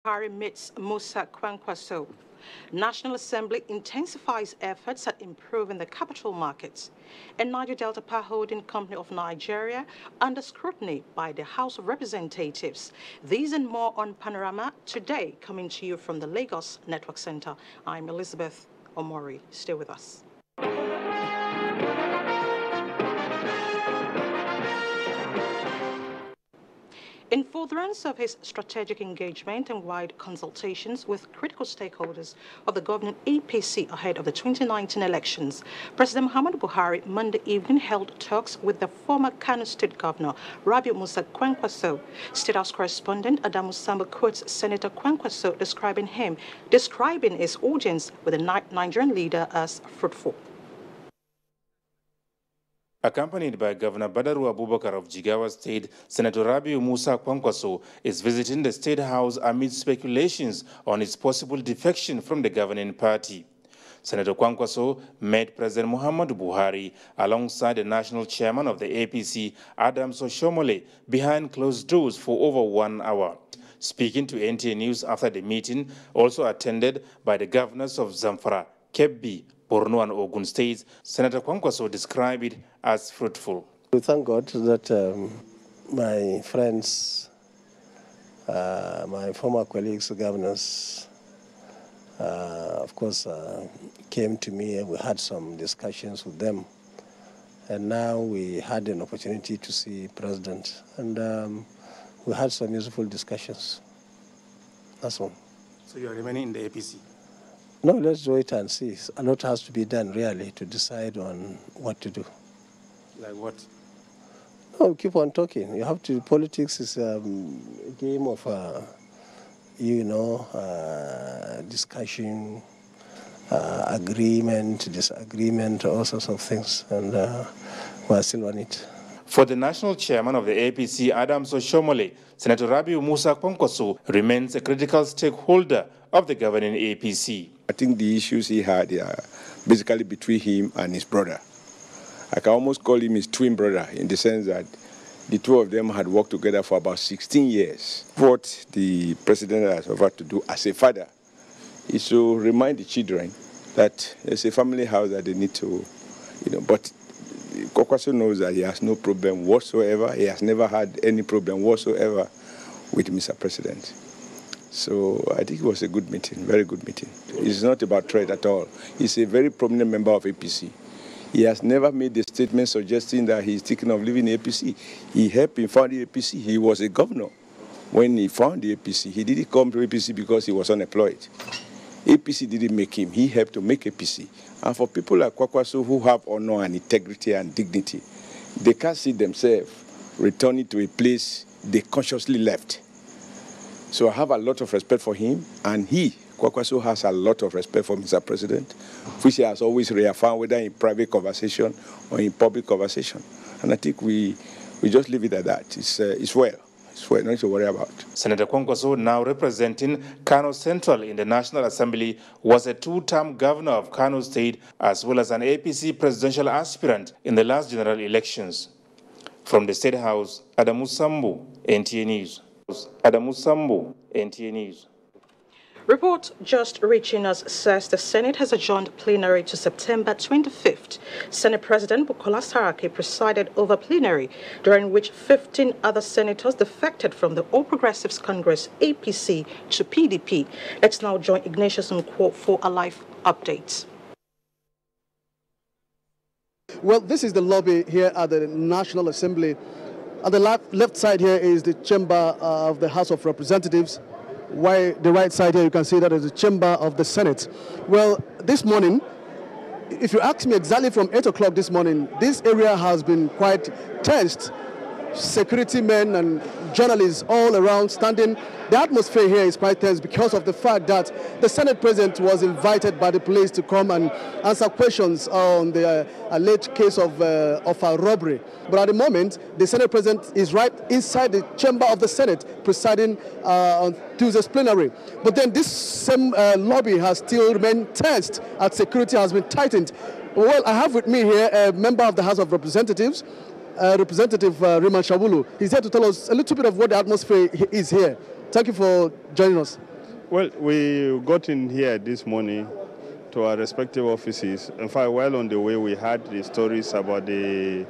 Buhari meets Musa Kwankwaso. National Assembly intensifies efforts at improving the capital markets. And Niger Delta Power Holding Company of Nigeria under scrutiny by the House of Representatives. These and more on Panorama today, coming to you from the Lagos Network Center. I'm Elizabeth Omori. Stay with us. In furtherance of his strategic engagement and wide consultations with critical stakeholders of the governing APC ahead of the 2019 elections, President Muhammadu Buhari Monday evening held talks with the former Kano State Governor, Rabiu Musa Kwankwaso. State House correspondent Adamu Sambo quotes Senator Kwankwaso describing his audience with the Nigerian leader as fruitful. Accompanied by Governor Badaru Abubakar of Jigawa State, Senator Rabiu Musa Kwankwaso is visiting the State House amid speculations on his possible defection from the governing party. Senator Kwankwaso met President Muhammadu Buhari alongside the national chairman of the APC, Adams Oshomole, behind closed doors for over 1 hour. Speaking to NTA News after the meeting, also attended by the governors of Zamfara, Kebbi, Borno and Ogun states, Senator Kwankwaso described it as fruitful. We thank God that my friends, my former colleagues, governors, of course, came to me and we had some discussions with them. And now we had an opportunity to see President. And we had some useful discussions. That's all. So you are remaining in the APC? No, let's wait and see. A lot has to be done, really, to decide on what to do. Like what? No, keep on talking. You have to. Politics is a game of, discussion, agreement, disagreement, all sorts of things, and we're still on it. For the national chairman of the APC, Adams Oshomole, Senator Rabiu Musa Kwankwaso remains a critical stakeholder of the governing APC. I think the issues he had are basically between him and his brother. I can almost call him his twin brother in the sense that the two of them had worked together for about 16 years. What the president has offered to do as a father is to remind the children that it's a family house that they need to, but Kwankwaso knows that he has no problem whatsoever. He has never had any problem whatsoever with Mr. President. So I think it was a good meeting, very good meeting. It's not about trade at all. He's a very prominent member of APC. He has never made a statement suggesting that he's thinking of leaving the APC. He helped him found the APC. He was a governor when he found the APC. He didn't come to APC because he was unemployed. APC didn't make him. He helped to make APC. And for people like Kwankwaso who have honor and integrity and dignity, they can't see themselves returning to a place they consciously left. So I have a lot of respect for him, and Kwankwaso, has a lot of respect for Mr. President, which he has always reaffirmed, whether in private conversation or in public conversation. And I think we just leave it at that. It's well. It's well, nothing to worry about. Senator Kwankwaso, now representing Kano Central in the National Assembly, was a two-term governor of Kano State as well as an APC presidential aspirant in the last general elections. From the State House, Adamu Sambo, NTA News. Adamu Sambo, NTA News. Report just reaching us says the Senate has adjourned plenary to September 25th. Senate President Bukola Saraki presided over plenary, during which 15 other senators defected from the All Progressives Congress, APC, to PDP. Let's now join Ignatius Nkwo for a live update. Well, this is the lobby here at the National Assembly. On the left side here is the chamber of the House of Representatives. While the right side here, you can see that is the chamber of the Senate. Well, this morning, if you ask me exactly from 8 o'clock this morning, this area has been quite tensed. Security men and journalists all around standing. The atmosphere here is quite tense because of the fact that the Senate President was invited by the police to come and answer questions on the alleged case of a robbery. But at the moment, the Senate President is right inside the chamber of the Senate presiding on Tuesday's plenary. But then this same lobby has still remained tensed as security has been tightened. Well, I have with me here a member of the House of Representatives, Representative Riman Shabulu. He's here to tell us a little bit of what the atmosphere is here. Thank you for joining us. Well, we got in here this morning to our respective offices. In fact, while on the way, we heard the stories about the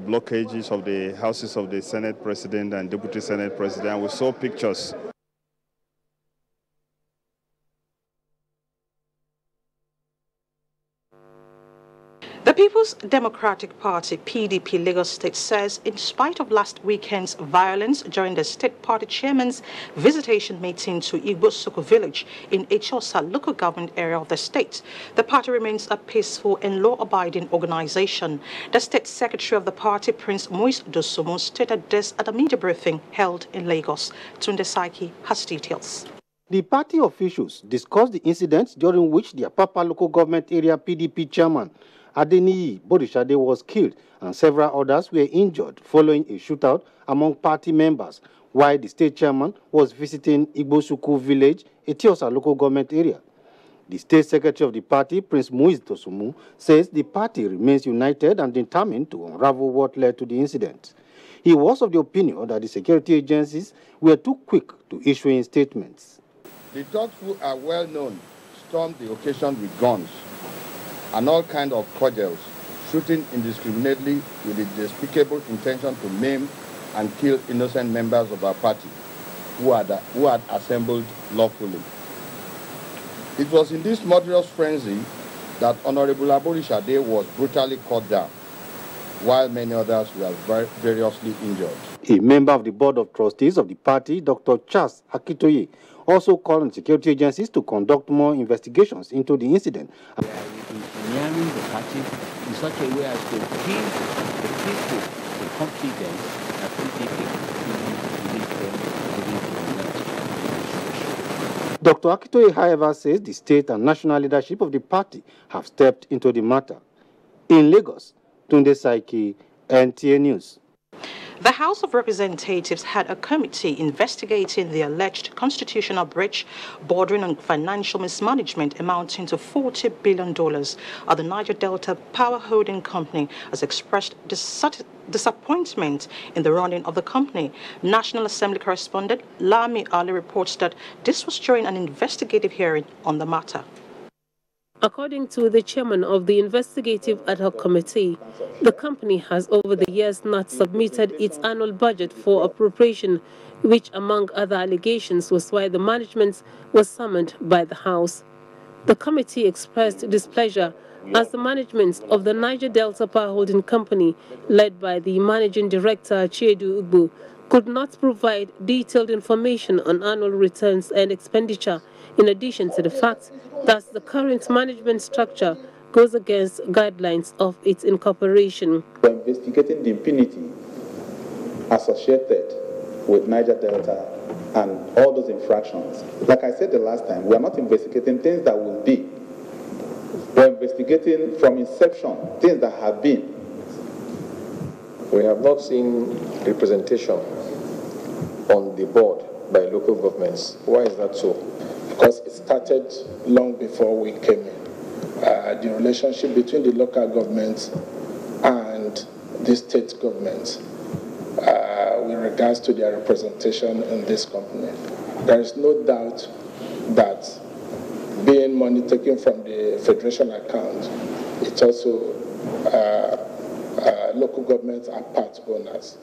blockages of the houses of the Senate President and Deputy Senate President. We saw pictures. The People's Democratic Party, PDP Lagos State, says in spite of last weekend's violence during the state party chairman's visitation meeting to Igbo-Soko village in Echosa local government area of the state, the party remains a peaceful and law-abiding organization. The state secretary of the party, Prince Moise Dosumu, stated this at a media briefing held in Lagos. Tunde Saiki has details. The party officials discussed the incidents during which the Apapa local government area PDP chairman Adeniyi Bodishade was killed and several others were injured following a shootout among party members while the state chairman was visiting Igbo-Soko village, Etiosa local government area. The state secretary of the party, Prince Moise Dosumu, says the party remains united and determined to unravel what led to the incident. He was of the opinion that the security agencies were too quick to issue statements. The thugs who are well known stormed the occasion with guns and all kinds of cordials, shooting indiscriminately with the despicable intention to maim and kill innocent members of our party who had assembled lawfully. It was in this murderous frenzy that Honorable Aborishade was brutally cut down, while many others were variously injured. A member of the board of trustees of the party, Dr. Charles Akitoye, also called on security agencies to conduct more investigations into the incident. Engineering the party in such a way as to give the people the confidence that PDP Dr. Akitoye, however, says the state and national leadership of the party have stepped into the matter. In Lagos, Tunde Saiki, NTA News. The House of Representatives had a committee investigating the alleged constitutional breach bordering on financial mismanagement amounting to $40 billion of the Niger Delta Power Holding Company has expressed disappointment in the running of the company. National Assembly correspondent Lami Ali reports that this was during an investigative hearing on the matter. According to the chairman of the investigative ad hoc committee, the company has over the years not submitted its annual budget for appropriation, which among other allegations was why the management was summoned by the House. The committee expressed displeasure as the management of the Niger Delta Power Holding Company, led by the managing director Chiedu Ugbo, could not provide detailed information on annual returns and expenditure, in addition to the fact that the current management structure goes against guidelines of its incorporation. We're investigating the impunity associated with Niger Delta and all those infractions. Like I said the last time, we are not investigating things that will be. We're investigating from inception things that have been. We have not seen representation on the board by local governments. Why is that so? Because it started long before we came in. The relationship between the local governments and the state governments with regards to their representation in this company. There is no doubt that being money taken from the federation account, it's also local governments are part owners.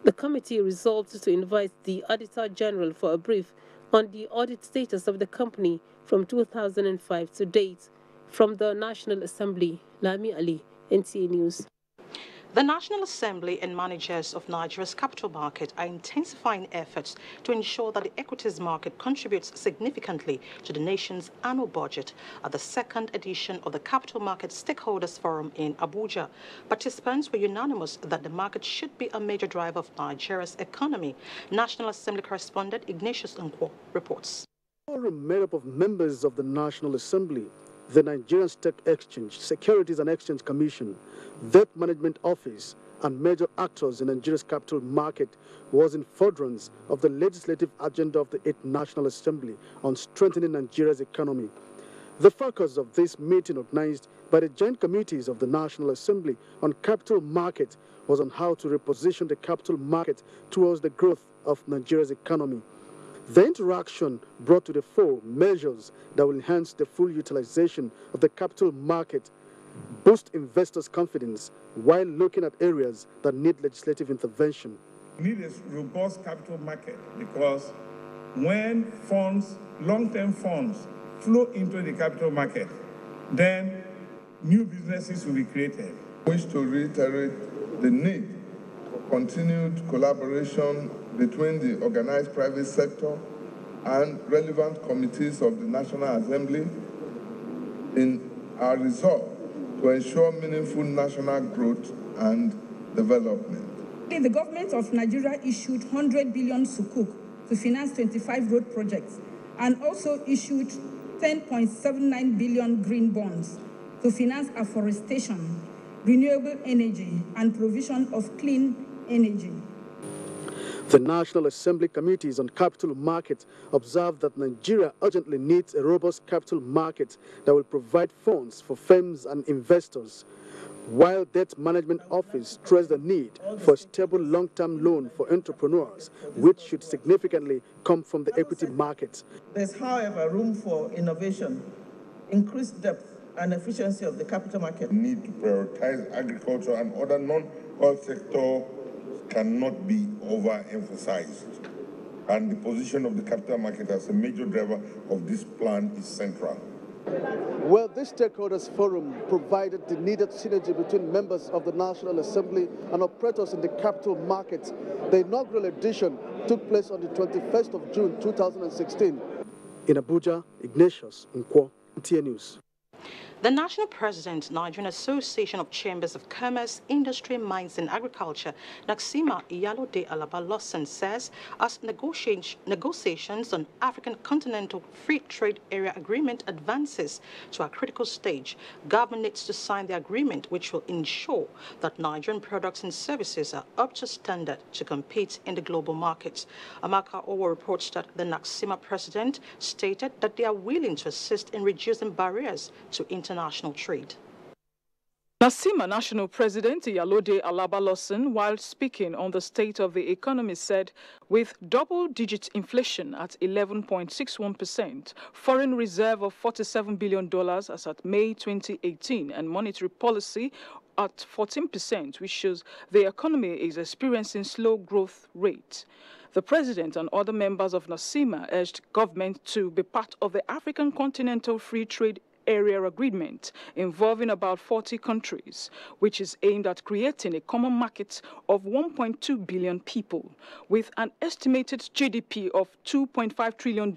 The committee resolved to invite the Auditor General for a brief on the audit status of the company from 2005 to date. From the National Assembly, Lami Ali, NTA News. The National Assembly and managers of Nigeria's capital market are intensifying efforts to ensure that the equities market contributes significantly to the nation's annual budget at the second edition of the Capital Market Stakeholders Forum in Abuja. Participants were unanimous that the market should be a major driver of Nigeria's economy. National Assembly correspondent Ignatius Nkwo reports. Made up of members of the National Assembly, the Nigerian Stock Exchange, Securities and Exchange Commission, Debt Management Office, and major actors in Nigeria's capital market was in furtherance of the legislative agenda of the 8th National Assembly on strengthening Nigeria's economy. The focus of this meeting, organized by the joint committees of the National Assembly on capital market, was on how to reposition the capital market towards the growth of Nigeria's economy. The interaction brought to the fore measures that will enhance the full utilization of the capital market, boost investors' confidence, while looking at areas that need legislative intervention. We need a robust capital market because when funds, long-term funds, flow into the capital market, then new businesses will be created. I wish to reiterate the need for continued collaboration between the organized private sector and relevant committees of the National Assembly in our resolve to ensure meaningful national growth and development. The government of Nigeria issued 100 billion sukuk to finance 25 road projects and also issued 10.79 billion green bonds to finance afforestation, renewable energy, and provision of clean energy. The National Assembly Committees on Capital Markets observed that Nigeria urgently needs a robust capital market that will provide funds for firms and investors, while Debt Management Office stressed the need for a stable long-term loan for entrepreneurs, which should significantly come from the equity market. There's, however, room for innovation, increased depth and efficiency of the capital market. The need to prioritize agriculture and other non-oil sector cannot be overemphasized. And the position of the capital market as a major driver of this plan is central. Well, this stakeholders forum provided the needed synergy between members of the National Assembly and operators in the capital markets. The inaugural edition took place on the 21st of June 2016. In Abuja, Ignatius Nkwo, NTA News. The National President, Nigerian Association of Chambers of Commerce, Industry, Mines and Agriculture, Naxima Iyalode Alaba-Lawson, says as negotiations on African Continental Free Trade Area Agreement advances to a critical stage, government needs to sign the agreement which will ensure that Nigerian products and services are up to standard to compete in the global markets. Amaka Owo reports that the Naxima president stated that they are willing to assist in reducing barriers to international trade. Naxima National President Iyalode Alaba-Lawson, while speaking on the state of the economy, said with double-digit inflation at 11.61%, foreign reserve of $47 billion as at May 2018, and monetary policy at 14%, which shows the economy is experiencing slow growth rate. The president and other members of Naxima urged government to be part of the African Continental Free Trade Area Agreement involving about 40 countries, which is aimed at creating a common market of 1.2 billion people with an estimated GDP of $2.5 trillion.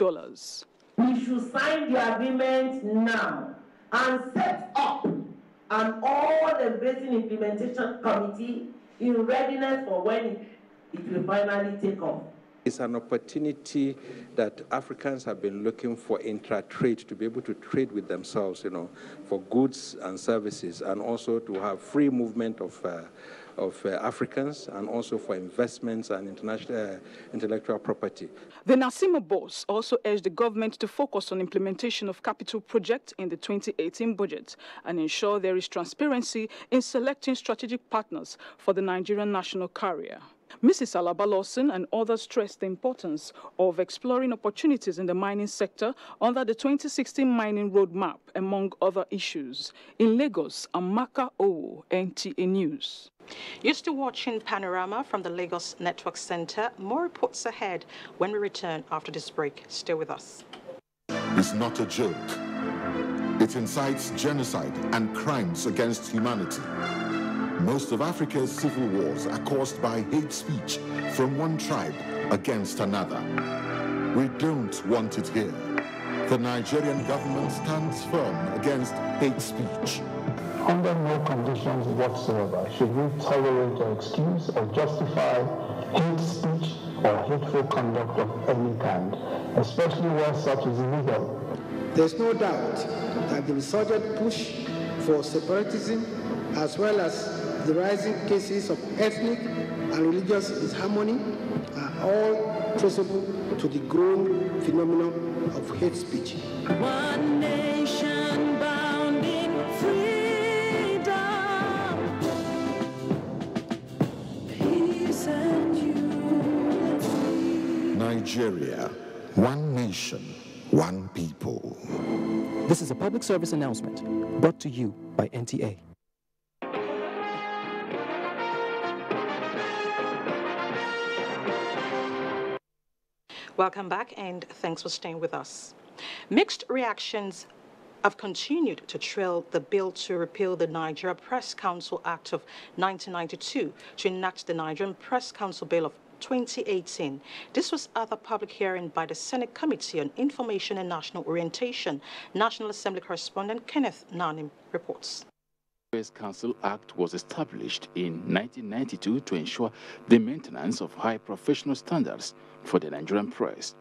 We should sign the agreement now and set up an all-embracing implementation committee in readiness for when it will finally take off. It's an opportunity that Africans have been looking for intra-trade, to be able to trade with themselves, for goods and services, and also to have free movement of Africans, and also for investments and international intellectual property. The Naxima boss also urged the government to focus on implementation of capital projects in the 2018 budget and ensure there is transparency in selecting strategic partners for the Nigerian national carrier. Mrs. Alaba-Lawson and others stressed the importance of exploring opportunities in the mining sector under the 2016 mining roadmap, among other issues. In Lagos, Amaka Owo, NTA News. You're still watching Panorama from the Lagos Network Center. More reports ahead when we return after this break. Stay with us. It's not a joke. It incites genocide and crimes against humanity. Most of Africa's civil wars are caused by hate speech from one tribe against another. We don't want it here. The Nigerian government stands firm against hate speech. Under no conditions whatsoever should we tolerate or excuse or justify hate speech or hateful conduct of any kind, especially where such is illegal. There's no doubt that the resurgent push for separatism, as well as the rising cases of ethnic and religious disharmony, are all traceable to the growing phenomenon of hate speech. One nation bound in freedom, peace and unity. Nigeria, One nation, one people. This is a public service announcement brought to you by NTA. Welcome back, and thanks for staying with us. Mixed reactions have continued to trail the bill to repeal the Nigeria Press Council Act of 1992 to enact the Nigerian Press Council Bill of 2018. This was at the public hearing by the Senate Committee on Information and National Orientation. National Assembly correspondent Kenneth Nanim reports. The Press Council Act was established in 1992 to ensure the maintenance of high professional standards for the Nigerian press.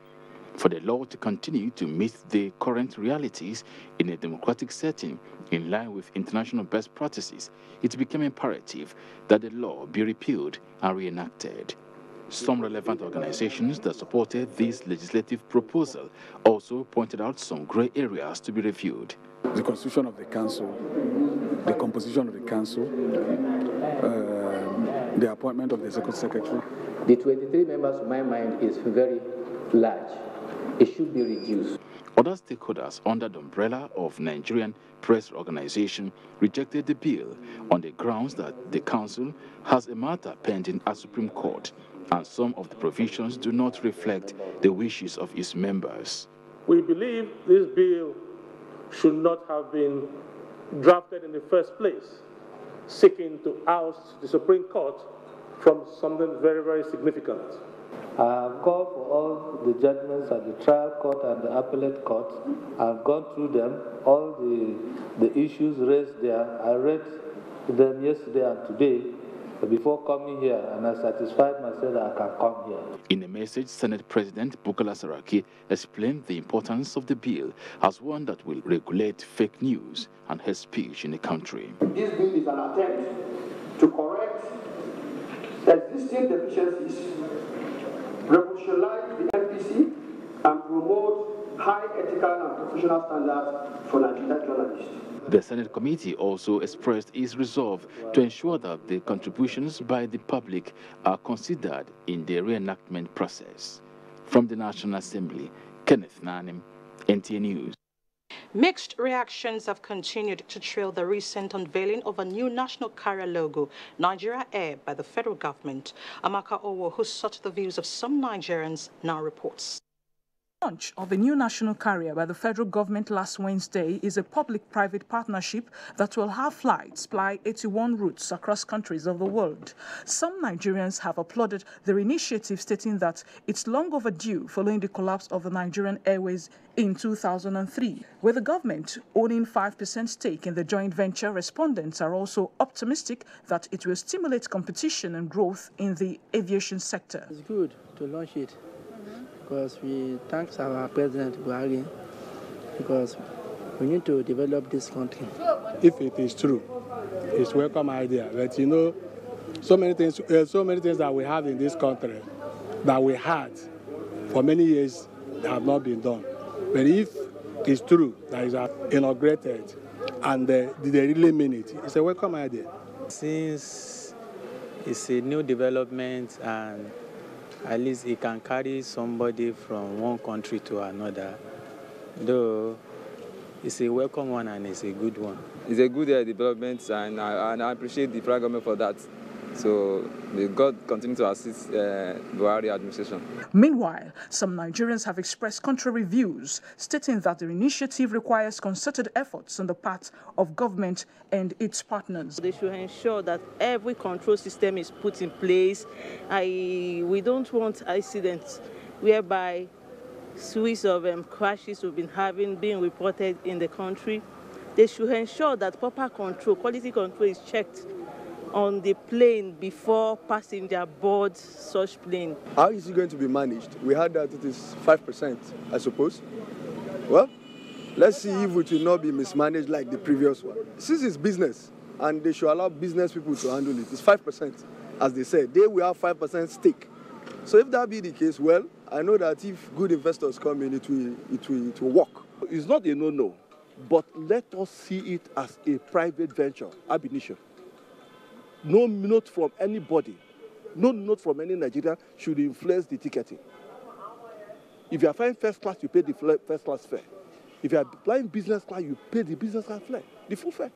For the law to continue to meet the current realities in a democratic setting in line with international best practices, it became imperative that the law be repealed and reenacted. Some relevant organizations that supported this legislative proposal also pointed out some gray areas to be reviewed. The constitution of the council, the composition of the council, the appointment of the executive secretary. The 23 members, to my mind, is very large. It should be reduced. Other stakeholders under the umbrella of Nigerian Press Organization rejected the bill on the grounds that the council has a matter pending at Supreme Court, and some of the provisions do not reflect the wishes of its members. We believe this bill should not have been drafted in the first place, seeking to oust the Supreme Court from something very, very significant. I have called for all the judgments at the trial court and the appellate court. I've gone through them, all the issues raised there. I read them yesterday and today before coming here, and I satisfied myself that I can come here. In a message, Senate President Bukola Saraki explained the importance of the bill as one that will regulate fake news and hate speech in the country. This bill is an attempt to correct existing deficiencies, revolutionize the NPC, and promote high ethical and professional standards for Nigerian journalists. The Senate committee also expressed its resolve to ensure that the contributions by the public are considered in the reenactment process. From the National Assembly, Kenneth Nanim, NTA News. Mixed reactions have continued to trail the recent unveiling of a new national carrier logo, Nigeria Air, by the federal government. Amaka Owo, who sought the views of some Nigerians, now reports. The launch of a new national carrier by the federal government last Wednesday is a public-private partnership that will have flights fly 81 routes across countries of the world. Some Nigerians have applauded their initiative, stating that it's long overdue following the collapse of the Nigerian Airways in 2003. With the government owning 5% stake in the joint venture, respondents are also optimistic that it will stimulate competition and growth in the aviation sector. It's good to launch it, because we thank our President Buhari, because we need to develop this country. If it is true, it's a welcome idea. But you know, so many things that we have in this country that we had for many years have not been done. But if it's true that it's inaugurated and they really mean it, it's a welcome idea. Since it's a new development and at least it can carry somebody from one country to another, though it's a welcome one and it's a good one. It's a good development, and I appreciate the federal government for that. So may God continue to assist Buhari administration. Meanwhile, some Nigerians have expressed contrary views, stating that the initiative requires concerted efforts on the part of government and its partners. They should ensure that every control system is put in place. We don't want accidents whereby series of crashes we've been being reported in the country. They should ensure that proper control, quality control is checked on the plane before passenger board such plane. How is it going to be managed? We heard that it is 5%, I suppose. Well, let's see if it will not be mismanaged like the previous one. Since it's business, and they should allow business people to handle it, it's 5%, as they said. They will have 5% stake. So if that be the case, well, I know that if good investors come in, it will work. It's not a no-no, but let us see it as a private venture, ab initio. No note from anybody, no note from any Nigerian should influence the ticketing. If you are flying first class, you pay the first class fare. If you are flying business class, you pay the business class fare, the full fare.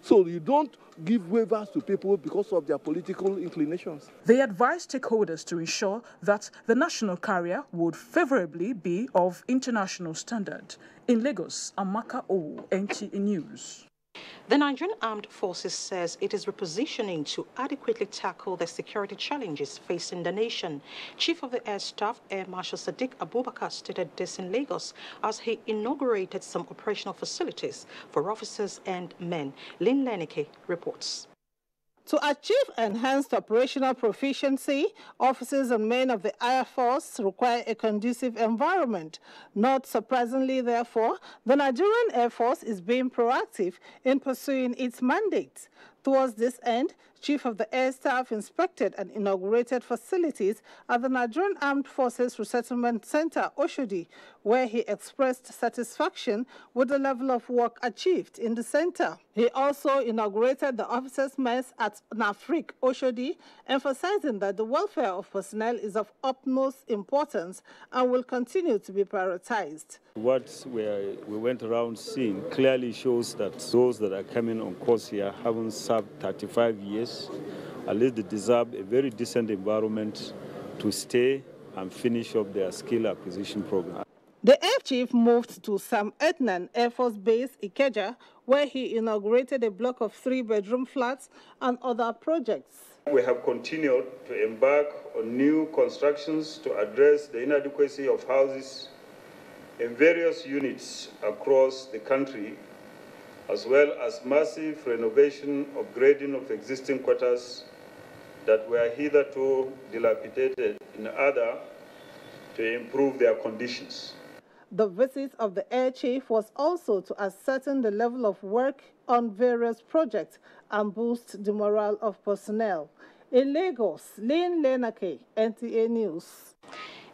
So you don't give waivers to people because of their political inclinations. They advised stakeholders to ensure that the national carrier would favorably be of international standard. In Lagos, Amaka O, NTA News. The Nigerian Armed Forces says it is repositioning to adequately tackle the security challenges facing the nation. Chief of the Air Staff, Air Marshal Sadiq Abubakar, stated this in Lagos as he inaugurated some operational facilities for officers and men. Lynn Lenike reports. To achieve enhanced operational proficiency, officers and men of the Air Force require a conducive environment. Not surprisingly, therefore, the Nigerian Air Force is being proactive in pursuing its mandate. Towards this end, Chief of the Air Staff inspected and inaugurated facilities at the Nigerian Armed Forces Resettlement Center, Oshodi, where he expressed satisfaction with the level of work achieved in the center. He also inaugurated the officers' mess at Nafrik, Oshodi, emphasizing that the welfare of personnel is of utmost importance and will continue to be prioritized. What we went around seeing clearly shows that those that are coming on course here haven't served 35 years. At least they deserve a very decent environment to stay and finish up their skill acquisition program. The Air Chief moved to Sam Etnan Air Force Base, Ikeja, where he inaugurated a block of 3-bedroom flats and other projects. We have continued to embark on new constructions to address the inadequacy of houses in various units across the country, as well as massive renovation, upgrading of existing quarters that were hitherto dilapidated in order to improve their conditions. The visit of the Air Chief was also to ascertain the level of work on various projects and boost the morale of personnel. In Lagos, Lynn Lenake, NTA News.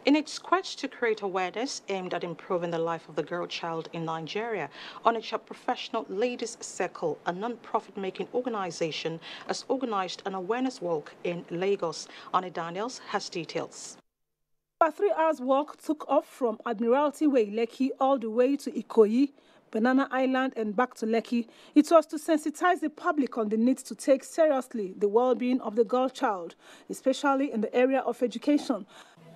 In its quest to create awareness aimed at improving the life of the girl child in Nigeria, Onitsha Professional Ladies Circle, a non-profit-making organization, has organized an awareness walk in Lagos. Annie Daniels has details. A 3-hour walk took off from Admiralty Way, Lekki, all the way to Ikoyi, Banana Island and back to Lekki. It was to sensitize the public on the need to take seriously the well-being of the girl child, especially in the area of education.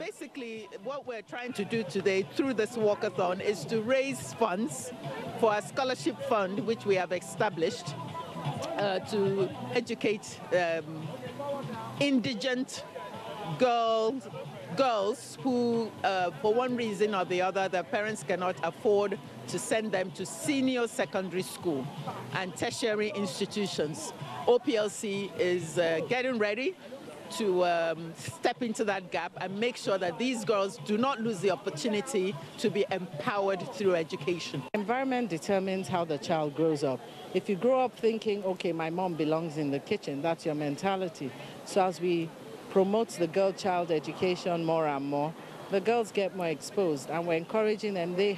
Basically, what we're trying to do today through this walkathon is to raise funds for a scholarship fund which we have established to educate indigent girls who, for one reason or the other, their parents cannot afford to send them to senior secondary school and tertiary institutions. OPLC is getting ready to step into that gap and make sure that these girls do not lose the opportunity to be empowered through education. Environment determines how the child grows up. If you grow up thinking, okay, my mom belongs in the kitchen, that's your mentality. So as we promote the girl-child education more and more, the girls get more exposed, and we're encouraging them. They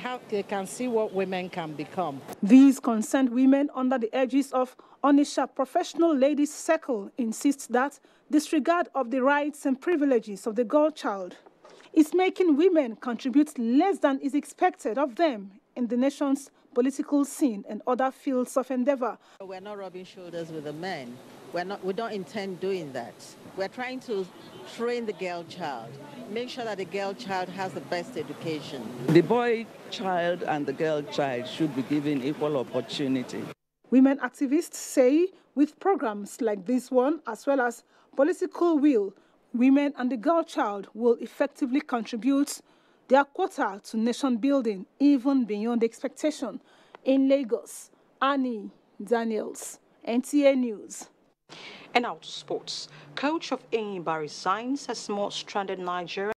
can see what women can become. These concerned women under the aegis of Onitsha Professional Ladies Circle insist that disregard of the rights and privileges of the girl child is making women contribute less than is expected of them in the nation's political scene and other fields of endeavor. We're not rubbing shoulders with the men. We don't intend doing that. We're trying to train the girl child, make sure that the girl child has the best education. The boy child and the girl child should be given equal opportunity. Women activists say with programs like this one, as well as political will, women and the girl child will effectively contribute their quota to nation building, even beyond expectation. In Lagos, Annie Daniels, NTA News. And now to sports. Coach of Enyimba resigns as more stranded Nigerian